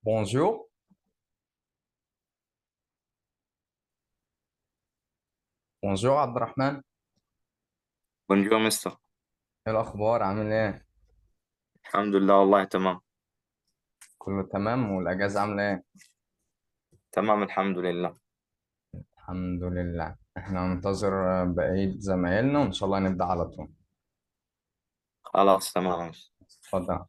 بونجور. بونجور عبد الرحمن. بونجور مستر. ايه الاخبار؟ عامل ايه؟ الحمد لله والله تمام. كله تمام؟ والاجازه عامله ايه؟ تمام الحمد لله. الحمد لله. احنا ننتظر بقيه زمايلنا وان شاء الله نبدا على طول. خلاص تمام. اتفضل.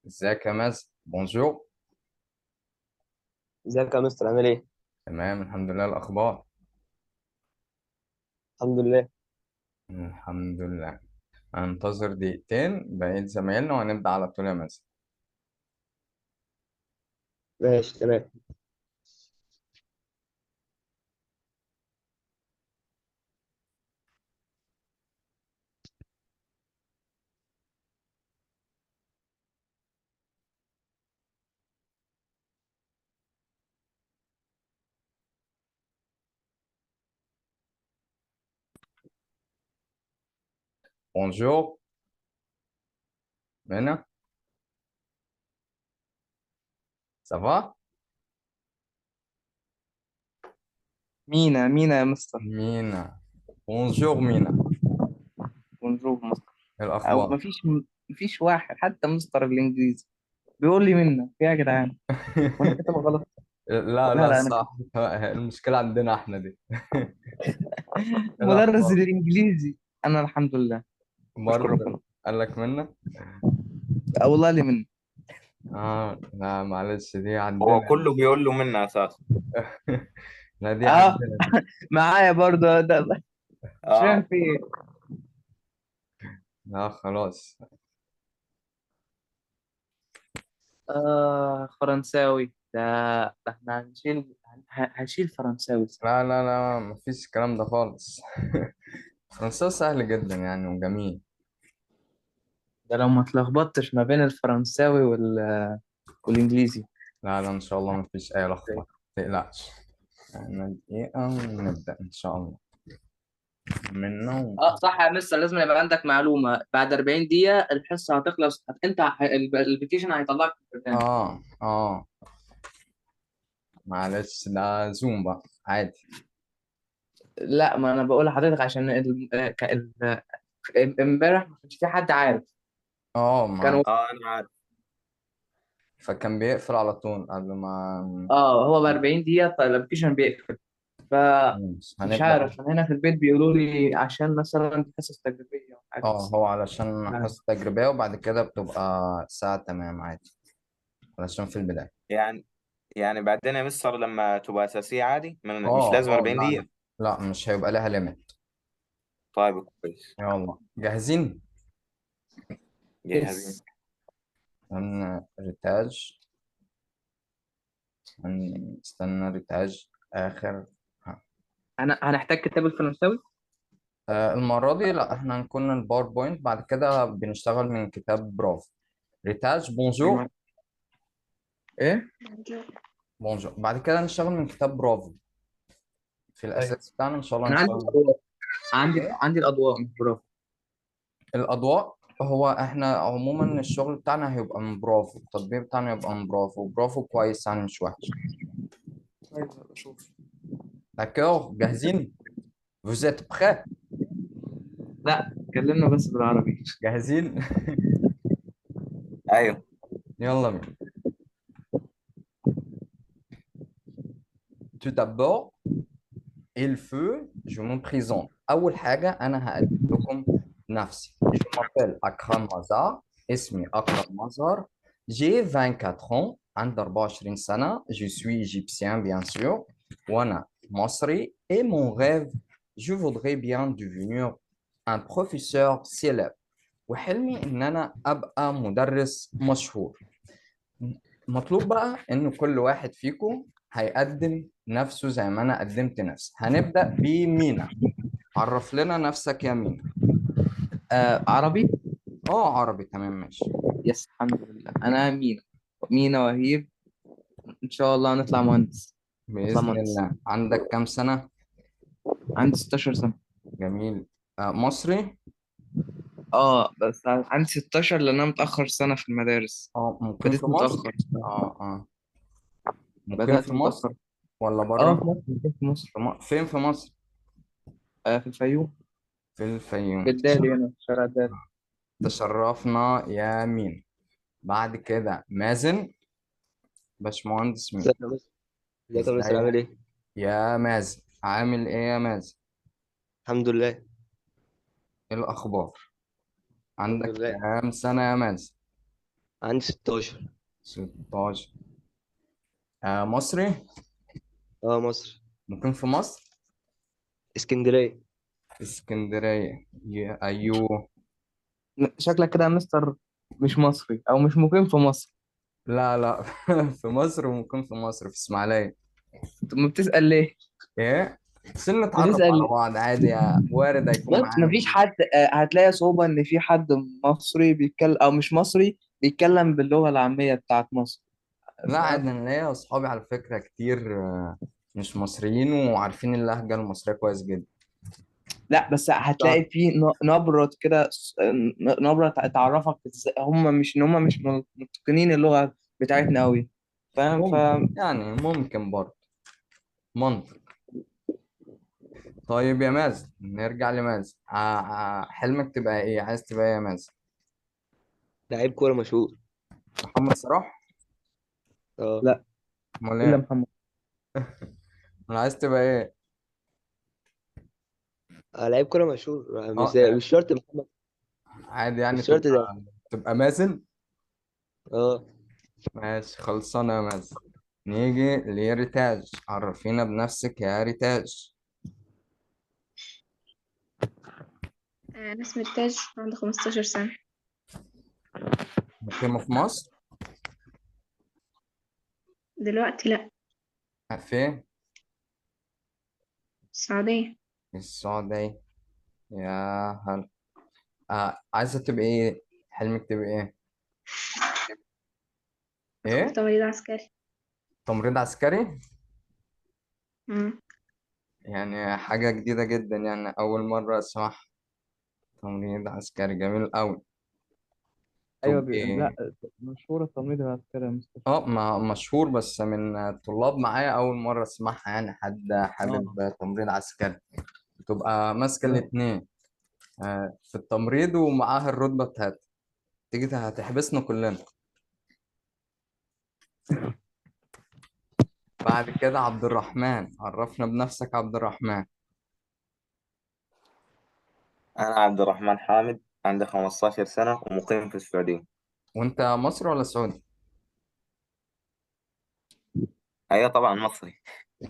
ازيك يا مازن؟ بونجور. ازيك يا مستر عامل ايه؟ تمام الحمد لله. الاخبار؟ الحمد لله. الحمد لله. هننتظر دقيقتين بقيه زمايلنا وهنبدا على طول يا مازن. ماشي تمام. بونجور. هنا. سافا. مينا مينا يا مستر. مينا. بونجور مينا. ونشوف مستر. ايه او الاخبار؟ مفيش واحد حتى مستر الانجليزي بيقول لي منا في إيه يا جدعان؟ وانا كاتبها غلط. لا لا لا لا انا صح. المشكله عندنا احنا دي. ايه مدرس الاخبار؟ الانجليزي. انا الحمد لله. بشكر برضه. ربنا. قال لك منا. والله لي من. اه لا معلش دي هو عندنا. كله بيقول له منا اساسا. لا دي اه عندنا دي. معايا برضه ده. مش فاهم اه في ايه. لا خلاص. فرنساوي ده احنا هنشيل فرنساوي. لا لا لا مفيش الكلام ده خالص. فرنسا سهل جدا يعني وجميل. ده لو ما اتلخبطتش ما بين الفرنساوي والانجليزي. لا لا ان شاء الله مفيش اي لخبطه. متقلقش. يعني دقيقة ونبدأ إن شاء الله. من نوم. اه صح يا مستر، لازم يبقى عندك معلومه بعد 40 دقيقه الحصه هتخلص. انت الابلكيشن هيطلعك في البرنامج. اه معلش ده زوم بقى عادي. لا ما انا بقول لحضرتك عشان امبارح ما كانش في حد عارف. اه ما كانوا اه انا عارف. فكان بيقفل على طول قبل ما. اه هو ب 40 دقيقه الابلكيشن بيقفل. فمش هنبدأ. عارف، انا هنا في البيت بيقولوا لي عشان مثلا دي حصص تجريبيه وحاجات. اه هو علشان مش عارف. حصة تجريبية وبعد كده بتبقى ساعة تمام عادي. علشان في البداية. يعني بعدين يا مستر لما تبقى اساسيه عادي مش اه لازم اه 40 لا لا. دقيقه. لا مش هيبقى لها ليميت. طيب كويس. يلا جاهزين؟ جاهزين. يس. ريتاج. استنى ريتاج آخر. ها. انا هنحتاج كتاب الفرنساوي. المرة دي لا احنا هنكون الباوربوينت بعد كده بنشتغل من كتاب برافو. ريتاج بونجور. ايه. بونجور بعد كده نشتغل من كتاب برافو. في طيب الأساس بتاعنا إن شاء الله انا عندي نشتغل. الاضواء. عندي إيه؟ عندي الاضواء مش برافو. الأضواء. هو احنا عموما الشغل بتاعنا هيبقى من برافو، التطبيق بتاعنا يبقى من برافو. برافو كويس يعني مش وحش. طيب بشوف. داكور جاهزين؟ Vous êtes prêts؟ لا كلمنا بس بالعربي. جاهزين؟ ايوه. يلا بينا. Tout d'abord, il faut je me présente. أول حاجة أنا هقدم لكم نفسي. Je m'appelle أكرم مزار، اسمي أكرم مزار. J'ai 24 ans، عندي 24 سنة. Je suis égyptien bien sûr، وأنا مصري. Et mon rêve، je voudrais bien devenir un professeur célèbre. وحلمي إن أنا أبقى مدرس مشهور. مطلوب بقى إن كل واحد فيكم هيقدم نفسه زي ما أنا قدمت نفسي. هنبدأ بمينا. عرف لنا نفسك يا مينا. عربي. عربي، تمام ماشي. يس، الحمد لله. انا مينا وهيب. ان شاء الله نطلع مهندس. نطلع بإذن مهندس. الله. عندك كام سنة؟ عندي 16 سنة. جميل. مصري؟ بس عندي 16 لان انا متأخر سنة في المدارس. ممكن في بديت مصر؟ متأخر. اه ممكن بدأت في مصر متأخر. ولا اه، بره؟ في مصر، بديت في مصر. فين في مصر؟ في الفيوم. في الفيوم. في الدالي، هنا في شارع الدالي. تشرفنا يا مين. بعد كده مازن، باشمهندس مين. ازيك يا مستر؟ ازيك يا مستر، ازاي عامل ايه؟ يا مازن؟ عامل ايه يا مازن؟ الحمد لله. ايه الاخبار؟ الحمد عندك لله. كام سنة يا مازن؟ عندي 16. 16. مصري؟ اه، مصر. ممكن في مصر؟ اسكندرية. اسكندرية. ايوه. شكلك كده يا مستر مش مصري او مش مقيم في مصر. لا لا. في مصر، وممكن في مصر في اسماعيلية. طب ما بتسأل ليه؟ ايه؟ بس نتعرف بتسأل على ليه؟ بعض عادي، وارد هيكون ما معانا فيش جديد. حد، هتلاقي صعوبة ان في حد مصري بيتكلم او مش مصري بيتكلم باللغة العامية بتاعت مصر. لا عادي، انا ليا اصحابي على فكرة كتير مش مصريين وعارفين اللهجة المصرية كويس جدا. لا، بس هتلاقي في نبرة كده، نبرة تعرفك هم مش ان هم مش متقنين اللغة بتاعتنا قوي. فاهم؟ ممكن يعني، ممكن برضه، منطق. طيب يا مازن، نرجع لمازن. حلمك تبقى ايه؟ عايز تبقى ايه يا مازن؟ لعيب كورة مشهور. محمد صلاح؟ اه. لا، امال الا ايه؟ محمد. انا عايز تبقى ايه؟ لعيب كورة مشهور، اه مش شرط محمد. عادي يعني، مش شرط ده. تبقى مازن. اه. ماشي، خلصانه يا مازن. نيجي لريتاج. عرفينا بنفسك يا ريتاج. أنا اسمي تاج، عندي 15 سنة. مقيمة في مصر؟ دلوقتي لأ. فين؟ السعودية. في السعودية. يا هلا. عايزة تبقى ايه؟ حلمك تبقى ايه؟ أدخل ايه؟ تمريض عسكري. تمريض عسكري؟ مم. يعني حاجة جديدة جدا، يعني أول مرة أسمعها. تمريض عسكري جميل أوي. ايوه، طب لا، إيه؟ مشهورة التمريض العسكري يا مستر. ما مشهور، بس من الطلاب معايا أول مرة أسمعها، يعني حد اه. حابب تمريض عسكري. تبقى ماسكة اه. الاتنين، في التمريض ومعاها الرتبة بتاعتها. تيجي هتحبسنا كلنا. بعد كده عبد الرحمن، عرفنا بنفسك عبد الرحمن. أنا عبد الرحمن حامد، عندي 15 سنة ومقيم في السعودية. وأنت مصري ولا سعودي؟ أيوة طبعا مصري.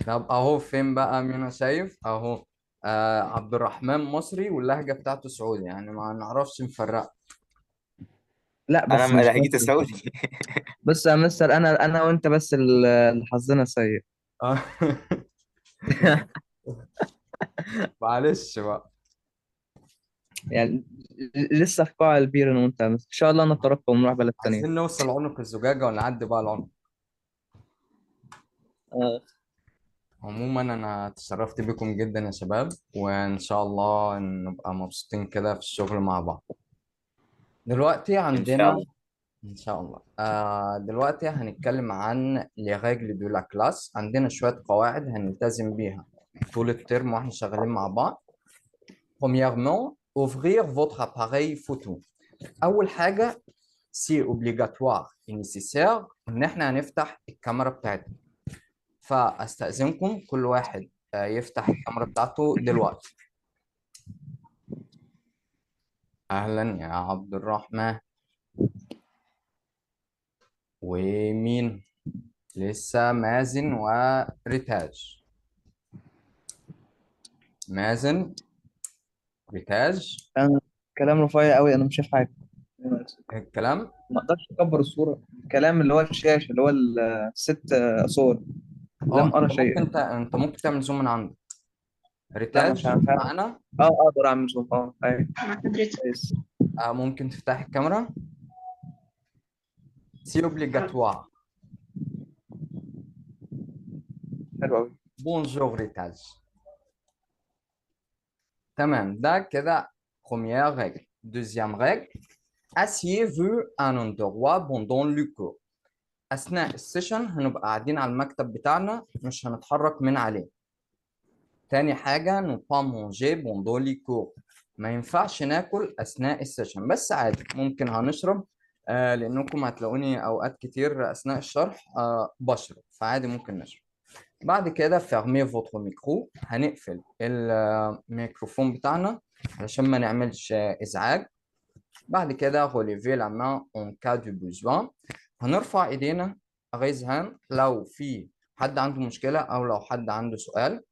طب أهو، فين بقى؟ مين شايف أهو؟ عبد الرحمن مصري واللهجة بتاعته سعودي، يعني ما نعرفش نفرق. لا، أنا بس مش لهجتي مصري. سعودي. بص يا مستر، انا وانت بس اللي حظنا سيء. آه. معلش بقى. يعني لسه في قاع البير انا وانت يا مستر. ان شاء الله نترقى ونروح بلد تانية. عايزين نوصل عنق الزجاجة ونعدي بقى العنق. آه. عموما أنا تشرفت بكم جدا يا شباب، وإن شاء الله نبقى مبسوطين كده في الشغل مع بعض. دلوقتي إن شاء عندنا، الله. إن شاء الله. دلوقتي هنتكلم عن les règles de la classe. عندنا شوية قواعد هنلتزم بيها طول الترم واحنا شغالين مع بعض. Premièrement, ouvrir votre appareil photo. أول حاجة سي obligatoire et nécessaire إن إحنا هنفتح الكاميرا بتاعتنا. فأستأذنكم كل واحد يفتح الكاميرا بتاعته دلوقتي. أهلا يا عبد الرحمن. ومين؟ لسه مازن وريتاج. مازن، ريتاج. انا كلام رفيع قوي، انا مش شايف حاجه. الكلام. ما اقدرش اكبر الصوره، الكلام اللي هو الشاشه اللي هو الست صور. لم ارى انت شيئا. ممكن انت ممكن تعمل زوم من عندك. لا مش ريتاج عارف. معانا. اقدر اعمل زوم، ايوه. مع حضرتك. كويس. ممكن تفتح الكاميرا. سي اوبليجاتوار. حلو قوي. بونجور ريتاج. تمام، ده كده première règle. Deuxième règle. Asseyez-vous à un endroit pendant le cours. أثناء السيشن هنبقى قاعدين على المكتب بتاعنا، مش هنتحرك من عليه. تاني حاجة ne pas manger pendant les cours. ما ينفعش ناكل أثناء السيشن، بس عادي ممكن هنشرب. لأنكم هتلاقوني أوقات كتير أثناء الشرح بشرب، فعادي ممكن نشرب. بعد كده fermez votre micro. هنقفل الميكروفون بتاعنا علشان ما نعملش إزعاج. بعد كده relevez la main en cas de besoin. هنرفع ايدينا raise hand لو في حد عنده مشكلة او لو حد عنده سؤال.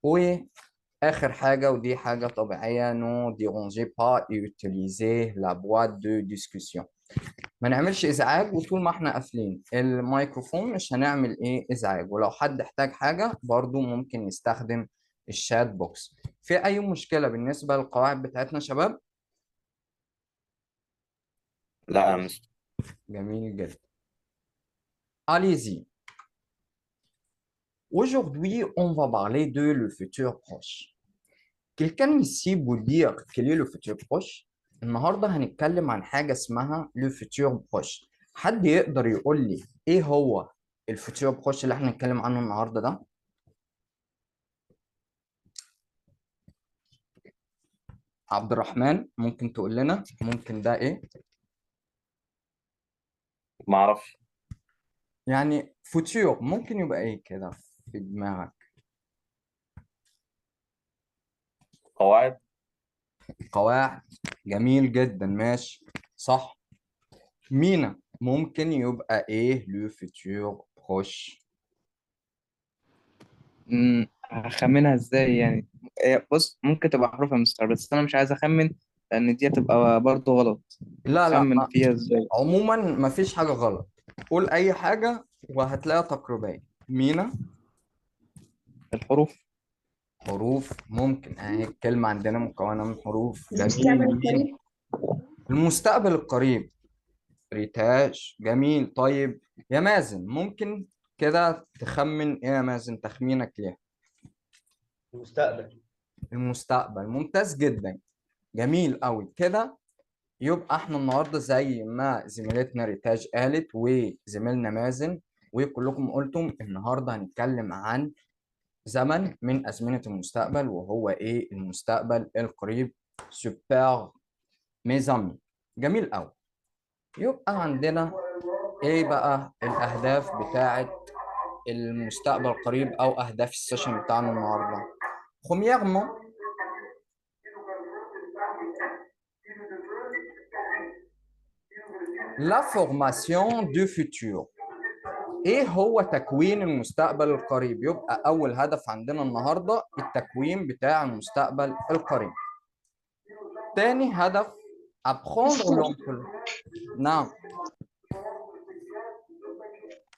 واخر حاجة، ودي حاجة طبيعية، ne dérangez pas et utilisez la boîte de discussion. ما نعملش ازعاج، وطول ما احنا قافلين الميكروفون مش هنعمل ازعاج. ولو حد احتاج حاجة برضو ممكن يستخدم الشات بوكس. في اي مشكلة بالنسبة للقواعد بتاعتنا شباب؟ لا يا مستر. جميل جدا. Allez-y. Aujourd'hui, on va parler de le futur proche. Quelqu'un ici peut dire quel est le futur proche؟ النهارده هنتكلم عن حاجة اسمها le futur proche. حد يقدر يقول لي ايه هو الفوتور بروش اللي احنا هنتكلم عنه النهارده ده؟ عبد الرحمن، ممكن تقول لنا ممكن ده ايه؟ ما اعرفش. يعني فوتور ممكن يبقى ايه كده في دماغك؟ قواعد. قواعد. جميل جدا، ماشي صح. مينا، ممكن يبقى ايه le futur proche؟ هخمنها ازاي يعني؟ بص، ممكن تبقى حروف يا مستر، بس انا مش عايز اخمن لان دي هتبقى برضه غلط. لا لا، اخمن فيها ازاي؟ عموما مفيش حاجة غلط. قول أي حاجة وهتلاقيها تقريبية. مينا. الحروف. حروف ممكن، أهي الكلمة عندنا مكونة من حروف. المستقبل جميل. مين؟ القريب. المستقبل القريب. ريتاش. جميل. طيب يا مازن، ممكن كده تخمن إيه يا مازن؟ تخمينك ليه؟ المستقبل. المستقبل. ممتاز جدا. جميل قوي كده. يبقى احنا النهارده زي ما زميلتنا ريتاج قالت وزميلنا مازن وكلكم قلتم، النهارده هنتكلم عن زمن من أزمنة المستقبل، وهو ايه؟ المستقبل القريب. سوبر ميزامي. جميل قوي. يبقى عندنا ايه بقى الأهداف بتاعة المستقبل القريب أو أهداف السيشن بتاعنا النهارده؟ Premièrement, la formation du futur. ايه هو تكوين المستقبل القريب؟ يبقى اول هدف عندنا النهارده التكوين بتاع المستقبل القريب. تاني هدف apprendre l'emploi. نعم.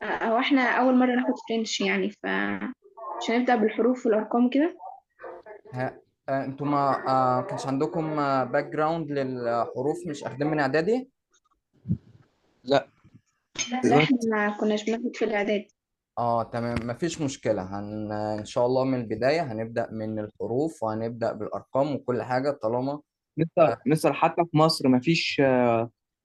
هو احنا أول مرة ناخد فرنش يعني، مش هنبدأ بالحروف والأرقام كده؟ انتوا ما كانش عندكم باك جراوند للحروف؟ مش اخدين من اعدادي؟ لا. لا، احنا ما كناش بناخد في الإعداد. تمام، مفيش مشكلة. ان شاء الله من البداية هنبدأ من الحروف وهنبدأ بالارقام وكل حاجة طالما مستر حتى في مصر مفيش،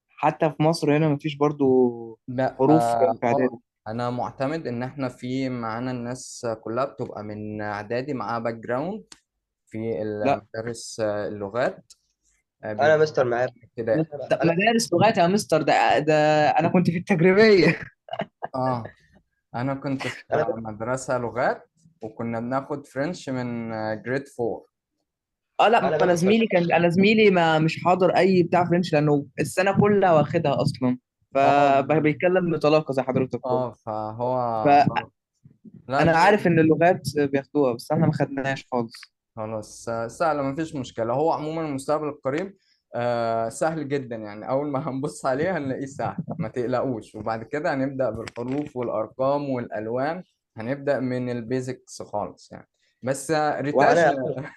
حتى في مصر هنا مفيش برضو حروف في اعدادي. انا معتمد ان احنا في معانا الناس كلها بتبقى من اعدادي معاها باك جراوند في لا. المدارس اللغات. انا بيبقى مستر معاك. ابتدائي. مدارس لغات يا مستر، ده انا كنت في التجريبيه. اه انا كنت في انا مدرسة لغات، وكنا بناخد فرنش من جريد 4. اه لا، انا ما باخد انا زميلي ما مش حاضر اي بتاع فرنش لانه السنه كلها واخدها اصلا، اه فبيتكلم بطلاقه زي حضرتك كده. فهو فانا لا عارف ان اللغات بياخدوها بس احنا ما خدناهاش خالص. خلاص سهلة مفيش مشكلة. هو عموما المستقبل القريب سهل جدا يعني. أول ما هنبص عليه هنلاقيه سهل، ما تقلقوش. وبعد كده هنبدأ بالحروف والأرقام والألوان، هنبدأ من البيزكس خالص يعني. بس ريتاج وانا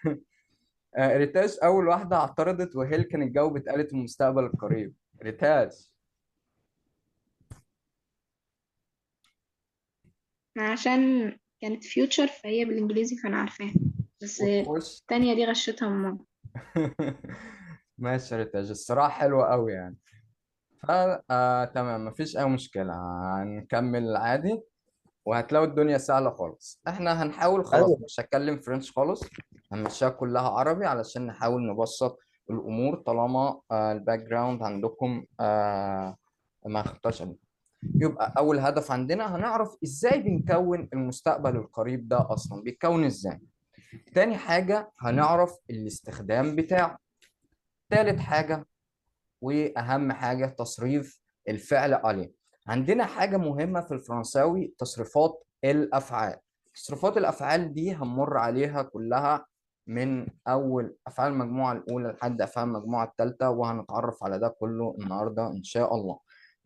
ريتاج أول واحدة اعترضت، وهي اللي كانت جاوبت قالت المستقبل القريب. ريتاج عشان كانت فيوتشر فهي بالإنجليزي فأنا عارفاها، بس وتخش التانية دي غشتها ماما. ماشي يا ريتاج، الصراحة حلوة قوي يعني. تمام مفيش أي مشكلة، هنكمل عادي وهتلاقوا الدنيا سهلة خالص. احنا هنحاول خلاص ايوه مش هتكلم فرنش خالص، هنمشيها كلها عربي علشان نحاول نبسط الأمور، طالما الباك جراوند عندكم ما خدتهاش قبل. يبقى أول هدف عندنا هنعرف إزاي بنكون المستقبل القريب ده أصلا بيتكون إزاي. تاني حاجة هنعرف الاستخدام بتاعه. تالت حاجة واهم حاجه تصريف الفعل عليه. عندنا حاجه مهمه في الفرنساوي، تصريفات الافعال. تصريفات الافعال دي هنمر عليها كلها من اول افعال المجموعه الاولى لحد افعال المجموعه الثالثه، وهنتعرف على ده كله النهارده ان شاء الله.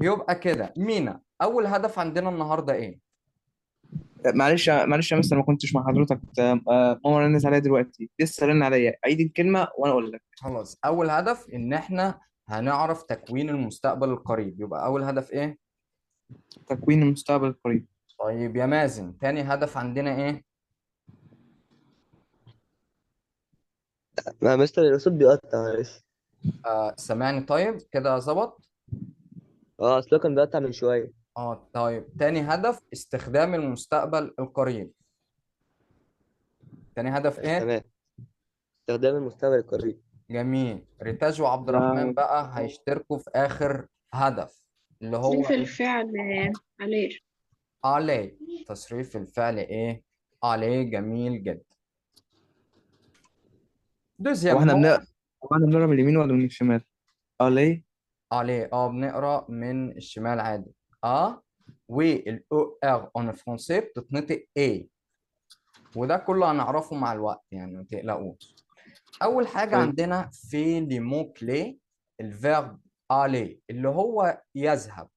يبقى كده مينا، اول هدف عندنا النهارده ايه؟ معلش يا مستر، ما كنتش مع حضرتك، ماما رنت عليا دلوقتي، لسه رن عليا، عيد الكلمه وانا اقول لك. خلاص اول هدف ان احنا هنعرف تكوين المستقبل القريب. يبقى اول هدف ايه؟ تكوين المستقبل القريب. طيب يا مازن، تاني هدف عندنا ايه؟ ما مستر الصوت بيقطع معلش. سامعني طيب كده ظبط؟ اه اصل هو كان بيقطع من شويه. طيب تاني هدف استخدام المستقبل القريب. تاني هدف ايه؟ تمام. استخدام المستقبل القريب. جميل. ريتاج وعبد الرحمن لا، بقى هيشتركوا في اخر هدف اللي هو تصريف ايه؟ الفعل عليه. عليه. تصريف الفعل ايه؟ عليه. جميل جدا. هو احنا دوزيامون. بنقرا هو احنا بنقرا من اليمين ولا من الشمال؟ اه ليه؟ عليه بنقرا من الشمال عادي. والاو ار اون فرونسي بتتنطق ايه، وده كله هنعرفه مع الوقت يعني ما تقلقوش. اول حاجه طيب. عندنا في لي مو كلي الفيرب aller اللي هو يذهب.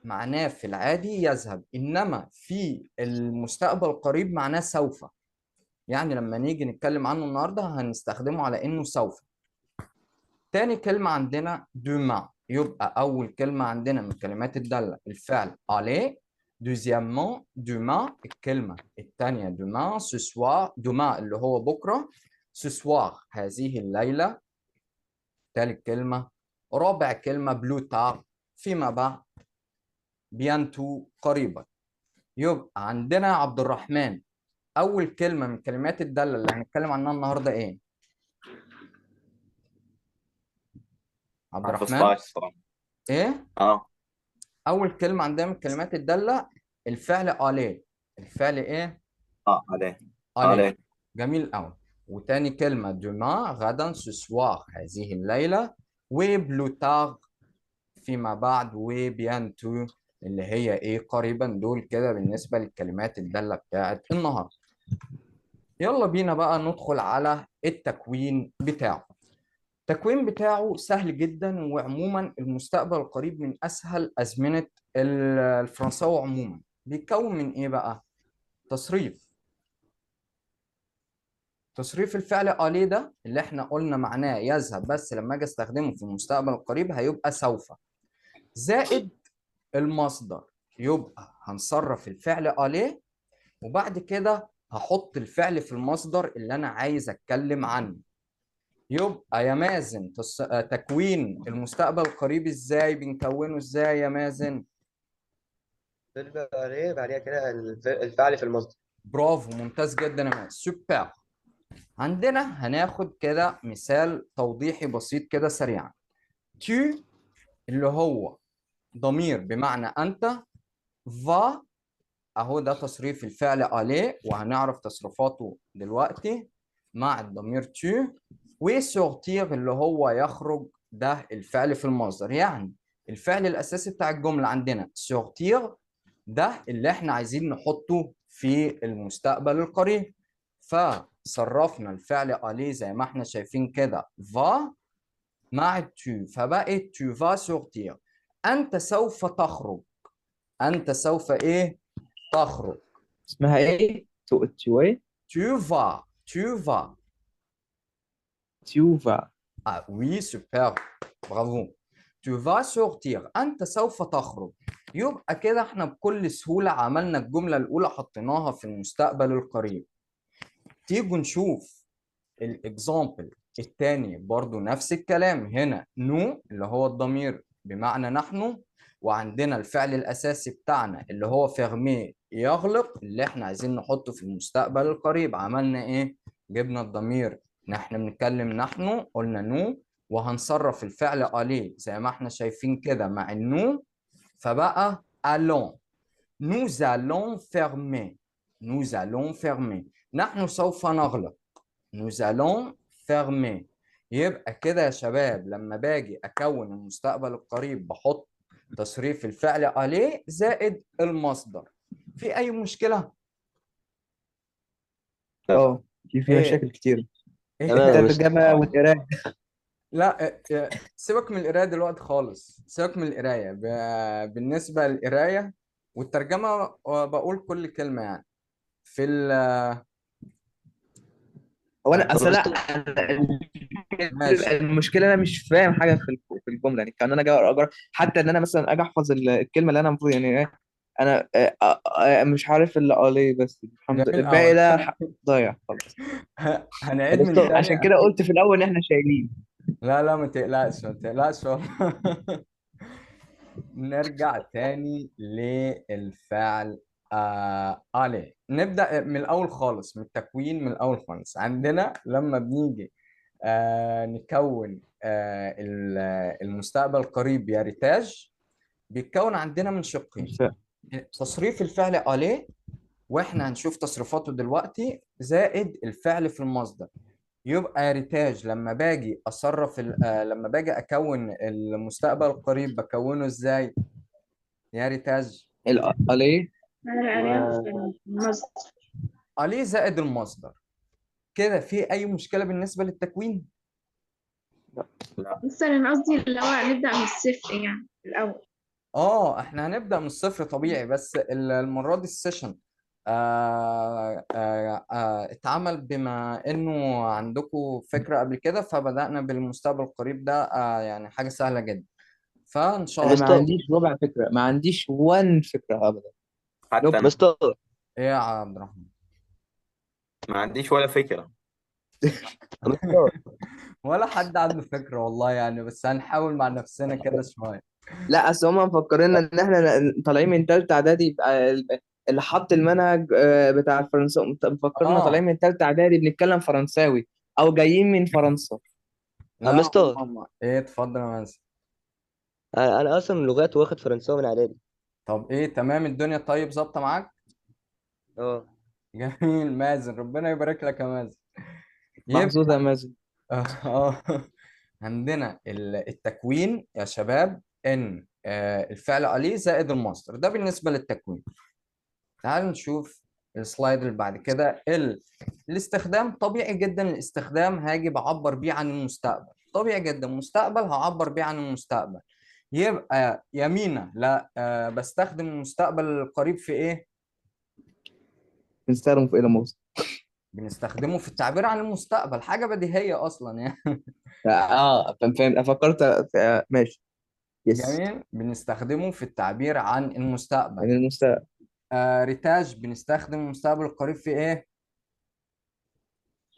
معناه في العادي يذهب، انما في المستقبل القريب معناه سوف. يعني لما نيجي نتكلم عنه النهارده هنستخدمه على انه سوف. تاني كلمه عندنا دوما. يبقى اول كلمه عندنا من كلمات الداله الفعل aller. دوزيامون دوما الكلمه الثانيه دوما ce soir. دوما اللي هو بكره. ce soir هذه الليله. ثالث كلمة. رابع كلمة بلو تار فيما بعد. بيانتو قريبا. يبقى عندنا يا عبد الرحمن أول كلمة من كلمات الدالة اللي هنتكلم عنها النهاردة إيه؟ عبد ما الرحمن حفظتهاش الصراحة. إيه؟ اه أول كلمة عندنا من كلمات الدالة الفعل أليه. الفعل إيه؟ اه عليه. أليه. عليه. جميل أوي. وتاني كلمة دوما غدا سوسوار هذه الليلة. وبلو تار فيما بعد. وبيانتو اللي هي ايه قريبا. دول كده بالنسبة للكلمات الدالة بتاعت النهاردة. يلا بينا بقى ندخل على التكوين بتاعه. التكوين بتاعه سهل جدا، وعموما المستقبل القريب من أسهل أزمنة الفرنساوي عموما. بيتكون من إيه بقى؟ تصريف. تصريف الفعل أليه ده اللي احنا قلنا معناه يذهب، بس لما أجي أستخدمه في المستقبل القريب هيبقى سوف. زائد المصدر. يبقى هنصرف الفعل عليه، وبعد كده هحط الفعل في المصدر اللي انا عايز اتكلم عنه. يبقى يا مازن تكوين المستقبل القريب ازاي بنكونه ازاي يا مازن؟ فيرب عليه بعديها كده الفعل في المصدر. برافو ممتاز جدا يا مازن سوبر. عندنا هناخد كده مثال توضيحي بسيط كده سريعا. tu اللي هو ضمير بمعنى انت. va اهو ده تصريف الفعل عليه وهنعرف تصريفاته دلوقتي. مع الضمير تو، وسورتير اللي هو يخرج، ده الفعل في المصدر. يعني الفعل الأساسي بتاع الجملة عندنا سورتير، ده اللي احنا عايزين نحطه في المستقبل القريب. فصرفنا الفعل ألي زي ما احنا شايفين كده va مع تو، فبقت تو va sortir. أنت سوف تخرج. أنت سوف إيه؟ تخرج. اسمها ايه؟ تيوي Tu vas. Tu vas. تيوفا. Ah oui, super. برافو. Tu vas sortir. أنت سوف تخرج. يبقى كده احنا بكل سهولة عملنا الجملة الأولى، حطيناها في المستقبل القريب. تيجوا نشوف الاكزامبل الثاني، برضو نفس الكلام. هنا نو اللي هو الضمير بمعنى نحن، وعندنا الفعل الأساسي بتاعنا اللي هو فيرمي يغلق، اللي احنا عايزين نحطه في المستقبل القريب. عملنا ايه؟ جبنا الضمير، نحن بنتكلم نحن، قلنا نو، وهنصرف الفعل ألي زي ما احنا شايفين كده مع النو، فبقى allons. Nous allons fermer. Nous allons fermer. نحن سوف نغلق. Nous allons fermer. يبقى كده يا شباب لما باجي أكون المستقبل القريب بحط تصريف الفعل عليه زائد المصدر. في أي مشكلة؟ اه، في فيها إيه؟ مشاكل كتير. إيه؟ تمام يا مستر. الترجمة والقراءة. لا، سيبك من القراية دلوقتي خالص، سيبك من القراية. بالنسبة للقراية والترجمة بقول كل كلمة يعني في هو انا طب اصل مستر، ماشي. المشكله انا مش فاهم حاجه في الجمله، يعني كان انا جاي اجر حتى ان انا مثلا اجي احفظ الكلمه اللي انا المفروض يعني ايه. انا مش عارف اللي ليه، بس الحمد لله جميل الباقي قوي. ده ضايع خلاص. يا هنعيد من مستر، تاني. عشان كده قلت في الاول ان احنا شايلين. لا لا، ما تقلقش ما تقلقش والله. نرجع تاني للفعل عليه. نبدأ من الأول خالص، من التكوين من الأول خالص. عندنا لما بنيجي نكون المستقبل القريب يريتاج، بيتكون عندنا من شقين. مش فاهم. تصريف الفعل عليه، واحنا هنشوف تصريفاته دلوقتي، زائد الفعل في المصدر. يبقى ريتاج لما باجي اصرف لما باجي اكون المستقبل القريب بكونه ازاي يا ريتاج؟ ليه. العراق في مصر. عليه زائد المصدر. كده في اي مشكلة بالنسبة للتكوين؟ لا. مستر أنا قصدي اللي هو نبدأ من الصفر يعني الأول. احنا هنبدأ من الصفر طبيعي، بس المرة دي السيشن اتعمل بما انه عندكم فكرة قبل كده، فبدأنا بالمستقبل القريب ده. يعني حاجة سهلة جدا، فان شاء انا ما مستر، الله. عنديش ربع فكره، ما عنديش وان فكره ابدا. حتى نوب. انا مستر، ايه يا عبد الرحمن؟ ما عنديش ولا فكرة. مستر. ولا حد عنده فكرة والله يعني، بس هنحاول مع نفسنا كده شوية. لا، اصل هم مفكريننا ان احنا طالعين من ثالثه اعدادي، يبقى اللي حط المنهج بتاع الفرنساوي مفكرنا طالعين اه من ثالثه اعدادي بنتكلم فرنساوي او جايين من فرنسا. لا مستر، ايه، اتفضل يا مازن. انا اصلا لغات واخد فرنساوي من اعدادي. طب ايه، تمام الدنيا؟ طيب ظابطة معاك؟ اه. جميل مازن، ربنا يبارك لك يا مازن. يبقى محظوظ يا مازن. اه عندنا التكوين يا شباب ان الفعل عليه زائد المصدر، ده بالنسبة للتكوين. تعالوا نشوف السلايد اللي بعد كده. الاستخدام طبيعي جدا، الاستخدام هاجي بعبر بيه عن المستقبل. طبيعي جدا، مستقبل هعبر بيه عن المستقبل. يبقى يمينة لا بستخدم المستقبل القريب في ايه؟ بنستخدم في ايه لمؤاخذة؟ بنستخدمه في التعبير عن المستقبل، حاجة بديهية اصلا يعني. فاهم فكرت ماشي. يس. جميل، بنستخدمه في التعبير عن المستقبل. يعني المستقبل. ريتاج بنستخدم المستقبل القريب في ايه؟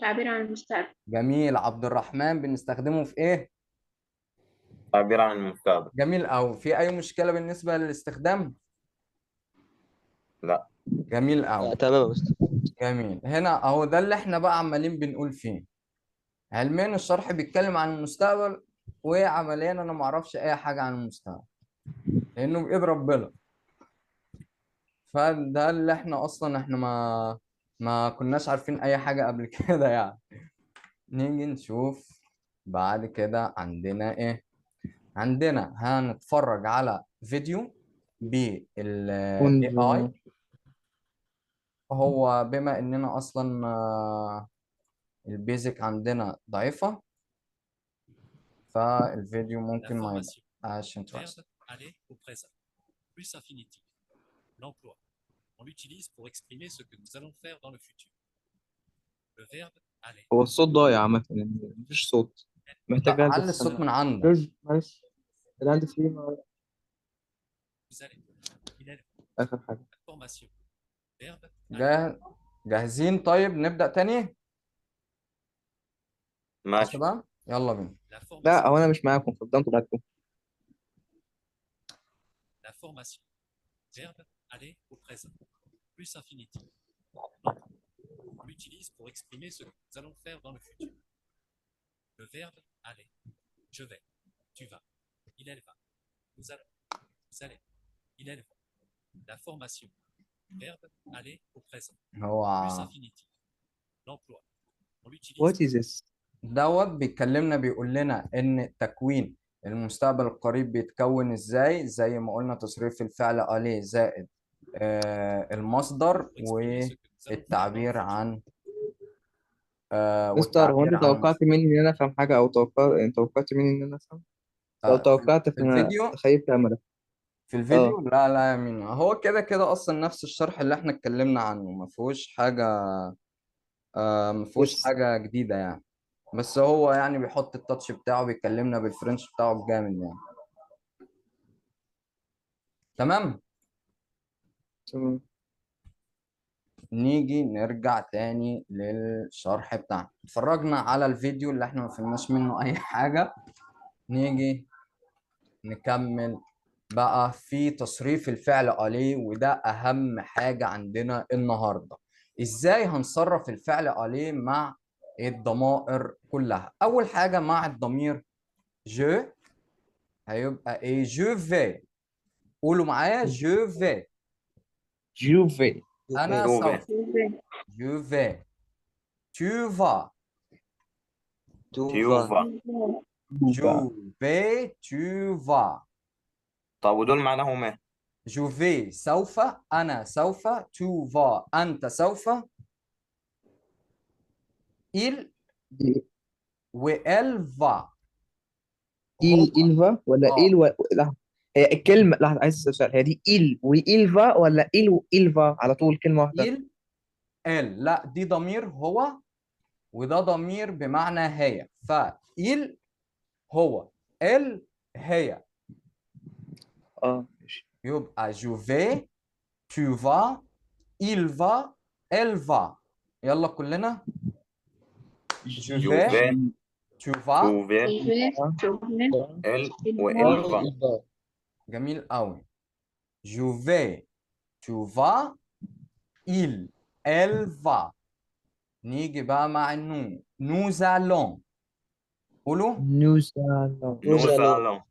تعبير عن المستقبل. جميل. عبد الرحمن بنستخدمه في ايه؟ تعبير عن المستقبل. جميل. او في اي مشكلة بالنسبة للاستخدام؟ لا. جميل أوي. تمام يا مستر. جميل. هنا أهو ده اللي إحنا بقى عمالين بنقول فيه. علميا الشرح بيتكلم عن المستقبل، وعمليا أنا معرفش أي حاجة عن المستقبل لأنه بإيد ربنا. فده اللي إحنا أصلا إحنا ما كناش عارفين اي حاجة قبل كده يعني. نيجي نشوف بعد كده عندنا ايه. عندنا هنتفرج على فيديو بال AI. هو بما اننا اصلا البيزك عندنا ضعيفة، فالفيديو ممكن ما L'information. يبقاش interesting. Verbe aller au présent. Plus infinitif. L'emploi. On l'utilise pour exprimer ce que nous allons faire dans le futur. Le verbe aller. هو الصوت ضايع عامة يعني مفيش صوت، محتاج لا، أهدى علي الصوت السماعة. من عندك. جورج معلش، الهاند فري Vous allez. Il est آخر حاجة. formation. Verbe aller. جاهز. جاهزين؟ طيب نبدأ تاني. يا ماشي. شباب يلا بينا. La formation. لا هو أنا مش معاكم، فضلتوا بعدكم. La formation. Verbe aller au présent. Plus infinitif. L'emploi. On l'utilise pour exprimer ce que nous allons faire dans le futur. Le verbe aller. Je vais. Tu vas. Il elle va. Nous allons. Vous allez. Il elle va. La formation. Verbe aller au présent. Plus هو infinitif. L'emploi. On l'utilise What is this؟ دوت بيكلمنا، بيقول لنا ان تكوين المستقبل القريب بيتكون ازاي، زي ما قلنا تصريف الفعل عليه زائد المصدر pour exprimer ce que nous allons faire dans le والتعبير futur. عن مستر، هو والتعبير أنت عن توقعت مني إن أنا أفهم حاجة، أو توقعت مني إن أنا أفهم؟ لو توقعت في فأنا الفيديو. خيبت أملك. في الفيديو لا لا يا مين، هو كده كده اصلا نفس الشرح اللي احنا اتكلمنا عنه، ما فيهوش حاجه ما فيهوش بس حاجه جديده يعني. بس هو يعني بيحط التاتش بتاعه، بيكلمنا بالفرنش بتاعه جامد يعني. تمام. تمام. نيجي نرجع تاني للشرح بتاعنا. اتفرجنا على الفيديو اللي احنا ما فهمناش منه اي حاجة. نيجي نكمل بقى في تصريف الفعل عليه، وده اهم حاجة عندنا النهاردة. ازاي هنصرف الفعل عليه مع الضمائر كلها؟ اول حاجة مع الضمير جو هيبقى ايه؟ جو في. قولوا معايا جو في. جوفي. انا جوفي. سوف. جو في. tu vas. تيوفا. Je vais, tu vas. طب ودول معناهم ايه؟ Je vais سوف، أنا سوف، tu vas أنت سوف، il دي و elle va. إلفا ولا اه لا، هي الكلمة، لا عايز أسأل سؤال، هي دي وإلفا ولا وإلفا على طول كلمة واحدة؟ il elle، لا دي ضمير هو، وده ضمير بمعنى هي. ف il هو، elle هي. ماشي. يبقى je vais، tu vas، il va، elle va. يلا كلنا. je vais، جوفي. tu vas. توفي. ال آه. وإلفا. جميل قوي. Je vais، tu vas، il elle va. نيجي بقى مع النون. nous allons. قولوا. نوزالون.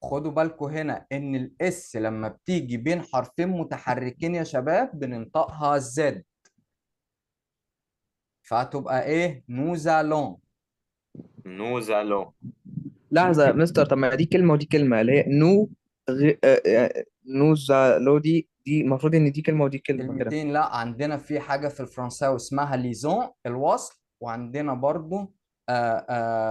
خدوا بالكم هنا ان الاس لما بتيجي بين حرفين متحركين يا شباب بننطقها زد، فهتبقى ايه؟ nous allons. نوزالون. لحظة يا مستر، طب ما دي كلمة ودي كلمة، اللي هي نو نوزالو، دي المفروض إن دي كلمة ودي كلمة كده. كلمتين. لا، عندنا في حاجة في الفرنساوي اسمها ليزون الوصل، وعندنا برضو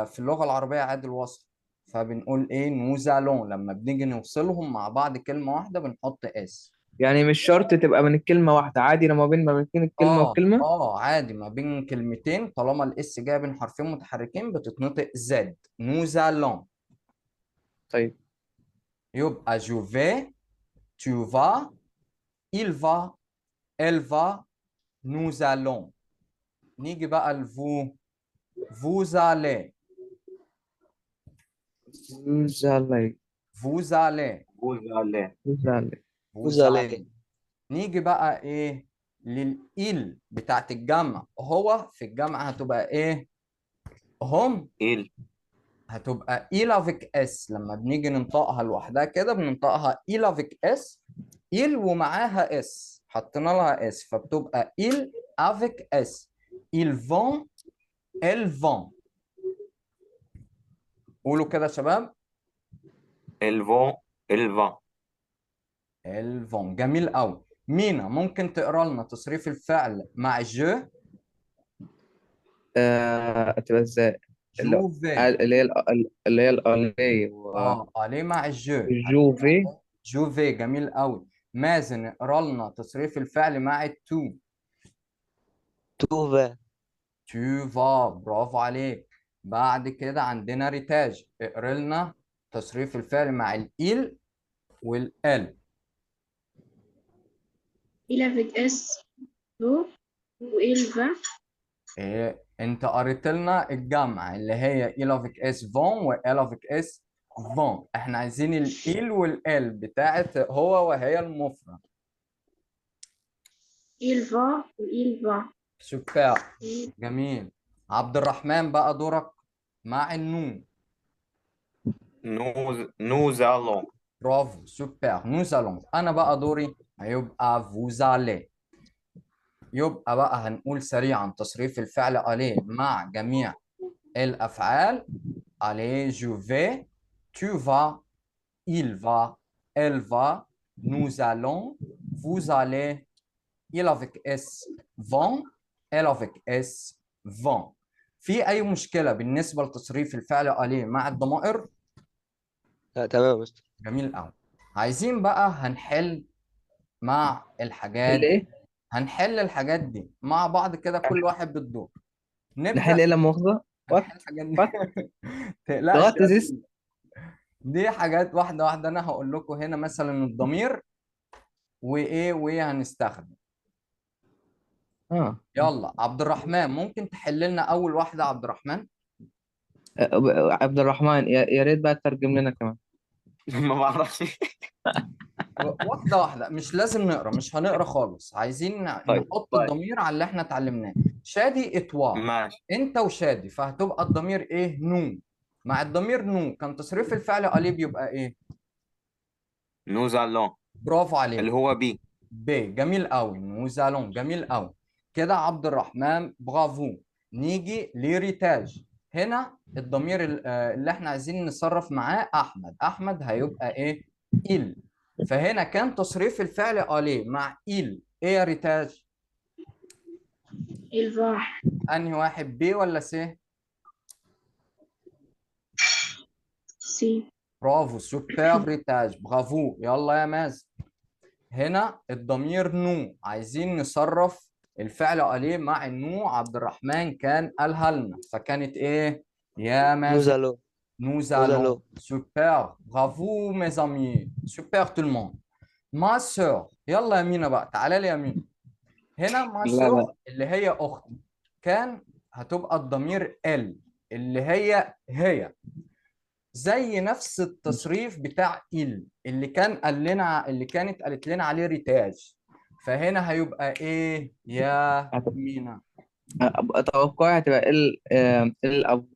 في اللغة العربية عادي الوصل. فبنقول ايه؟ نوزالون. لما بنيجي نوصلهم مع بعض كلمة واحدة بنحط اس. يعني مش شرط تبقى من الكلمة واحدة، عادي لما بين ما بين الكلمة وكلمة. عادي ما بين كلمتين طالما الاس جايه بين حرفين متحركين بتتنطق زد. نوزالون. طيب. يبقى جو في، tu vas، il va، elle va، nous allons. نيجي بقى الفو. vous allez. نوزالي. vous allez. نوزالون. نوزالي. vous allez. نيجي بقى ايه؟ للإل بتاعت الجمع. هو في الجمع هتبقى ايه؟ هم. إل. هتبقى il avec اس. لما بنيجي ننطقها لوحدها كده بننطقها il avec اس. il ومعاها اس، حطينا لها اس فبتبقى il avec S. Ils vont, elles vont. قولوا كده يا شباب. elles vont elles vont. elles vont. جميل قوي. مينا ممكن تقرا لنا تصريف الفعل مع جو؟ تبقى ازاي؟ جو في. اللي هي الآلية عليه مع الجو. وجوفي. جو في. جميل قوي. مازن اقرا لنا تصريف الفعل مع التو. تو فا. تو فا. برافو عليك. بعد كده عندنا ريتاج، اقرا لنا تصريف الفعل مع الإل والال. il avec S do وإل فا. انت قريت لنا الجمع اللي هي إل افيك اس فون وإل افيك اس فون. احنا عايزين الإل والال بتاعت هو وهي المفرد. il va وإل فا. سوبر. جميل. عبد الرحمن بقى دورك مع النون. nous allons. برافو. سوبر. نوز الونز. انا بقى دوري هيبقى فوزالي. يبقى بقى هنقول سريعا تصريف الفعل عليه مع جميع الافعال. عليه جو في، tu vas, il va, elle va, nous allons, vous allez, il avec S vont, elle avec S vont. في أي مشكلة بالنسبة لتصريف الفعل عليه مع الضمائر؟ لا تمام يا مستر. جميل قوي. عايزين بقى هنحل مع الحاجات، ايه؟ هنحل الحاجات دي مع بعض كده كل واحد بالدور. نحل نبدأ ايه لا مؤاخذة؟ هنحل الحاجات دي. وات؟ تقلقش لغاية يا زيس. سيدي. دي حاجات واحدة واحدة. أنا هقول لكم هنا مثلا الضمير وإيه هنستخدم. يلا عبد الرحمن ممكن تحل لنا أول واحدة. عبد الرحمن. عبد الرحمن، يا ريت بقى تترجم لنا كمان. ما بعرفش. واحدة واحدة، مش لازم نقرا، مش هنقرا خالص. عايزين طيب. نحط الضمير على اللي احنا اتعلمناه. شادي اتوا. ماشي. انت وشادي، فهتبقى الضمير ايه؟ نو. مع الضمير نو كان تصريف الفعل عليه بيبقى ايه؟ nous allons برافو اللي عليك. هو بي. ب. جميل قوي. نوزالون. جميل قوي. كده عبد الرحمن برافو. نيجي لريتاج. هنا الضمير اللي احنا عايزين نصرف معاه احمد. احمد هيبقى ايه؟ إل. فهنا كان تصريف الفعل عليه مع إل ايه يا ريتاج؟ il va. انهي واحد، بي ولا سي؟ سي. برافو. سوبر ريتاج. برافو. يلا يا مازن. هنا الضمير نو عايزين نصرف الفعل عليه مع النو. عبد الرحمن كان قالها لنا، فكانت ايه يا نوز مازن؟ الو. nous نوز allons. الو. super. bravo mes amis. super tout le monde. ma soeur. يلا يا مينا بقى، تعالى لي يا مينا. هنا ما لا لا. soeur اللي هي اختي كان هتبقى الضمير ال اللي هي زي نفس التصريف بتاع اللي كان قال لنا، اللي كانت قالت لنا عليه ريتاج. فهنا هيبقى ايه يا مينا؟ توقعي هتبقى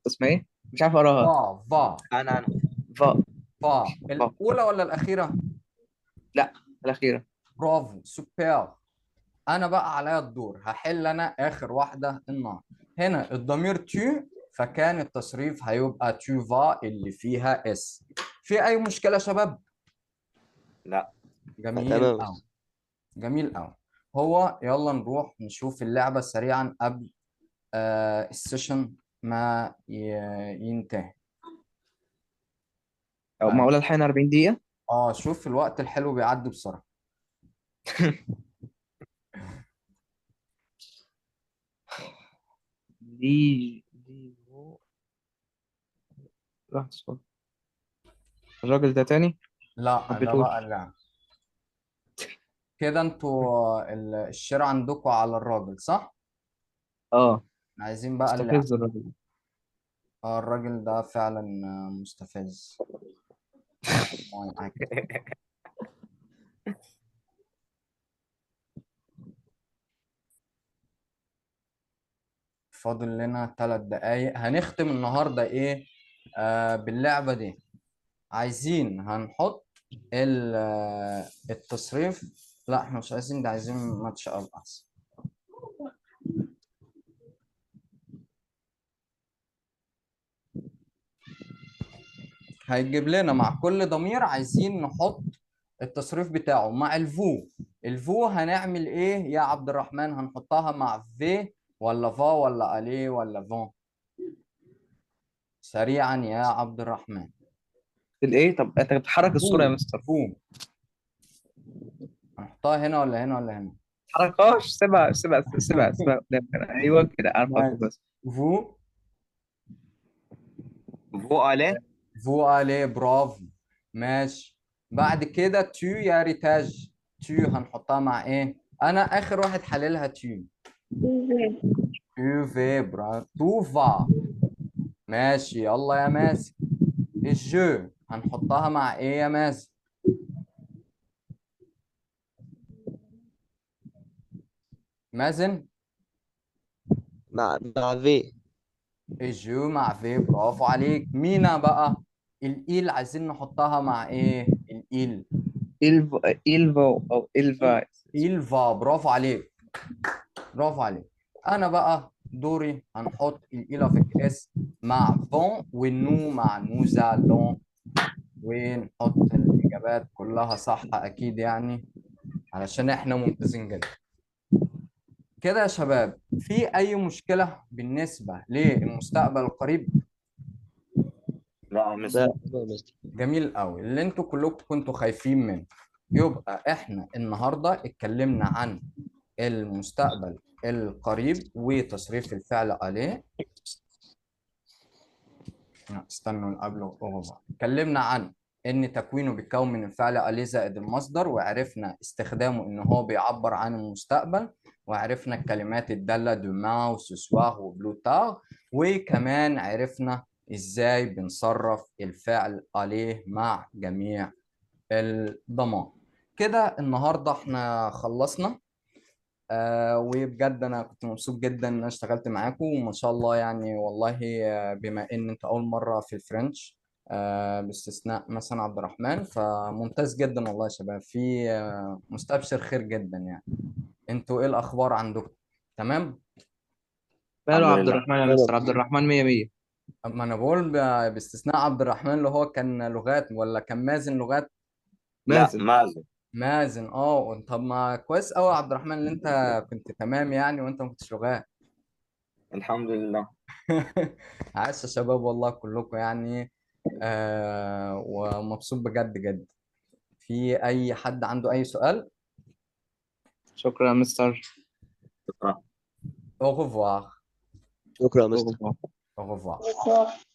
اسمها ايه؟ مش عارف اقراها. فا. انا فا. الاولى ولا الاخيره؟ لا، الأخيرة. برافو. سوبر. انا بقى عليا الدور، هحل انا اخر واحده النهارده. هنا الضمير تو، فكان التصريف هيبقى تو فا اللي فيها اس. في اي مشكله يا شباب؟ لا. جميل تمام. قوي. جميل قوي. هو يلا نروح نشوف اللعبه سريعا قبل السيشن ما ينتهي. أو معقولة الحين 40 دقيقة؟ شوف الوقت الحلو بيعدي بسرعه. دي راح صوت الراجل ده تاني. لا ده حبيتهوش. بقى اللعبه. كده انتوا الشراء عندكم على الراجل صح؟ اه، عايزين بقى اللعبه. مستفز الراجل ده. الراجل ده فعلا مستفز. فاضل لنا 3 دقايق هنختم النهارده ايه باللعبه دي. عايزين هنحط التصريف. لا احنا مش عايزين ده، عايزين ماتش اب احسن. هيجيب لنا مع كل ضمير عايزين نحط التصريف بتاعه مع الفو. الفو هنعمل ايه يا عبد الرحمن؟ هنحطها مع في ولا فا ولا الي ولا فون؟ سريعا يا عبد الرحمن. الايه؟ طب انت بتحرك الصورة يا فو مستر. فو هنحطها هنا ولا هنا ولا هنا؟ حركاش، سيبها قدام. ايوه كده، انا بحط ماشي. بس. فو فو الي. فو الي، برافو. ماشي. بعد كده تو يا ريتاج. تو هنحطها مع ايه؟ انا اخر واحد حللها تو. تو في، برافو. تو فا. ماشي، يلا يا مازن. الجو هنحطها مع ايه يا مازن؟ مازن. مع في. الجو مع في، برافو عليك. مينا بقى. الإيل عايزين نحطها مع ايه؟ الإيل. إلفو او إلفا. إيلفا، برافو عليك. برافو عليك. انا بقى دوري هنحط الإيلا في اس مع فون، والنو مع نوزالون. ونحط الإجابات كلها صح أكيد يعني، علشان إحنا ممتازين جدا. كده يا شباب، في أي مشكلة بالنسبة للمستقبل القريب؟ لا يا ده مستر. ده مستر. جميل قوي اللي انتوا كلكم كنتوا خايفين منه. يبقى احنا النهارده اتكلمنا عن المستقبل القريب وتصريف الفعل عليه. استنوا اللي قبله اوفر. اتكلمنا عن ان تكوينه بيتكون من الفعل عليه زائد المصدر، وعرفنا استخدامه ان هو بيعبر عن المستقبل، وعرفنا الكلمات الدالة دوما وسوسوار وبلوتار، وكمان عرفنا ازاي بنصرف الفعل عليه مع جميع الضمان. كده النهارده احنا خلصنا. وبجد انا كنت مبسوط جدا ان انا اشتغلت معاكم، وما شاء الله يعني والله. بما ان انت اول مره في الفرنش، باستثناء مثلا عبد الرحمن، فممتاز جدا والله يا شباب. في مستبشر خير جدا يعني. انتوا ايه الاخبار عندكم؟ تمام. ماله الحمد عبد لله. الرحمن يا مستر؟ عبد الرحمن مية مية. اما انا بقول باستثناء عبد الرحمن اللي هو كان لغات، ولا كان مازن لغات؟ لا مازن. مازن. مازن. اه طب ما كويس قوي يا عبد الرحمن اللي انت كنت تمام يعني، وانت ما كنتش لغات. الحمد لله. عاش يا شباب والله كلكم يعني. ومبسوط بجد جد. في اي حد عنده اي سؤال؟ شكرا يا مستر. شكرا. au revoir. شكرا يا مستر. au revoir. بالظبط.